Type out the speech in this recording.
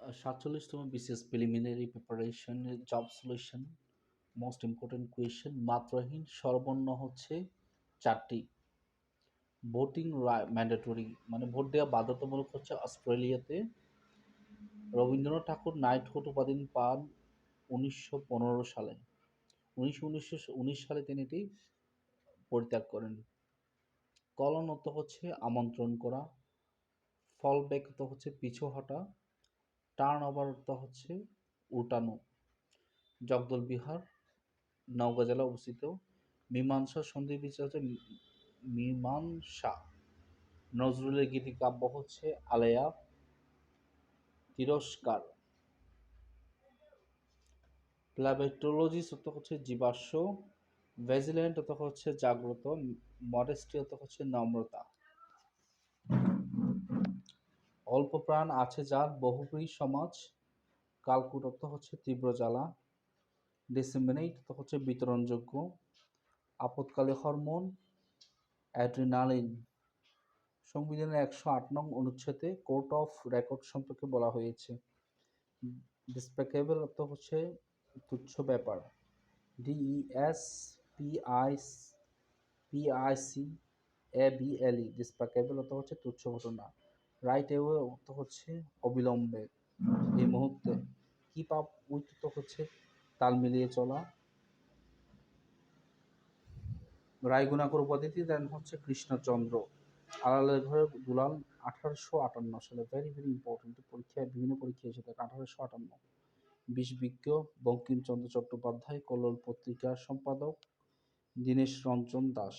47তম BCS preliminary প্রিপারেশনের job solution most important question. মাত্রাহীন স্বরবর্ণ হচ্ছে 4টি। ভোটিং ম্যান্ডেটরি মানে ভোট দেওয়া বাধ্যতামূলক হচ্ছে অস্ট্রেলিয়াতে। রবীন্দ্রনাথ ঠাকুর নাইটহুড উপাধি পান 1915 সালে। 1919 সালে তিনি এটি পরিত্যাগ করেন। কলন অর্থ হচ্ছে আমন্ত্রণ করা, ফল ব্যাক অর্থ হচ্ছে পিছু হটা, টার্ন ওভার অর্থ হচ্ছে উল্টানো। জগদল বিহার নওগাঁ জেলা অবস্থিত। মীমাংসা সন্ধি বিচার হচ্ছে মীমাংসা। নজরুলের গীতিকাব্য হচ্ছে আলেয়া। তিরস্কার। প্ল্যাবেটোলজিস্ট অর্থ হচ্ছে জীবাশ্ম। ভেজিল্যান্ট অর্থ হচ্ছে জাগ্রত। মডেস্টি অর্থ হচ্ছে নম্রতা। অল্প প্রাণ আছে যার বহুব্রী সমাজ। কালকুট অর্থ হচ্ছে তীব্র জ্বালা। ডিসেমিনেট অর্থ হচ্ছে বিতরণযোগ্য। আপৎকালী হরমোন অ্যাড্রিনালিন। সংবিধানের 108 নং অনুচ্ছেদে কোর্ট অফ রেকর্ড সম্পর্কে বলা হয়েছে। ডিসপ্যাকেবল অর্থ হচ্ছে তুচ্ছ ব্যাপার। DESPICABLE ডিসপ্যাকেবল অর্থ হচ্ছে তুচ্ছ ঘটনা। রাইট অ্যাওয়ে অর্থ হচ্ছে অবিলম্বে, এই মুহূর্তে। কিপ আপ উইথ অর্থ হচ্ছে তাল মিলিয়ে চলা। রায়গুণাকর উপাধিটি দেন হচ্ছে কৃষ্ণচন্দ্র। আড়ালের ঘরে দুলাল 1858 সালে। ভেরি ভেরি ইম্পর্টেন্ট, পরীক্ষায় বিভিন্ন পরীক্ষা এসে থাকে। 1858। বিষবিজ্ঞ বঙ্কিমচন্দ্র চট্টোপাধ্যায়। কল্লোল পত্রিকার সম্পাদক দীনেশ রঞ্জন দাস।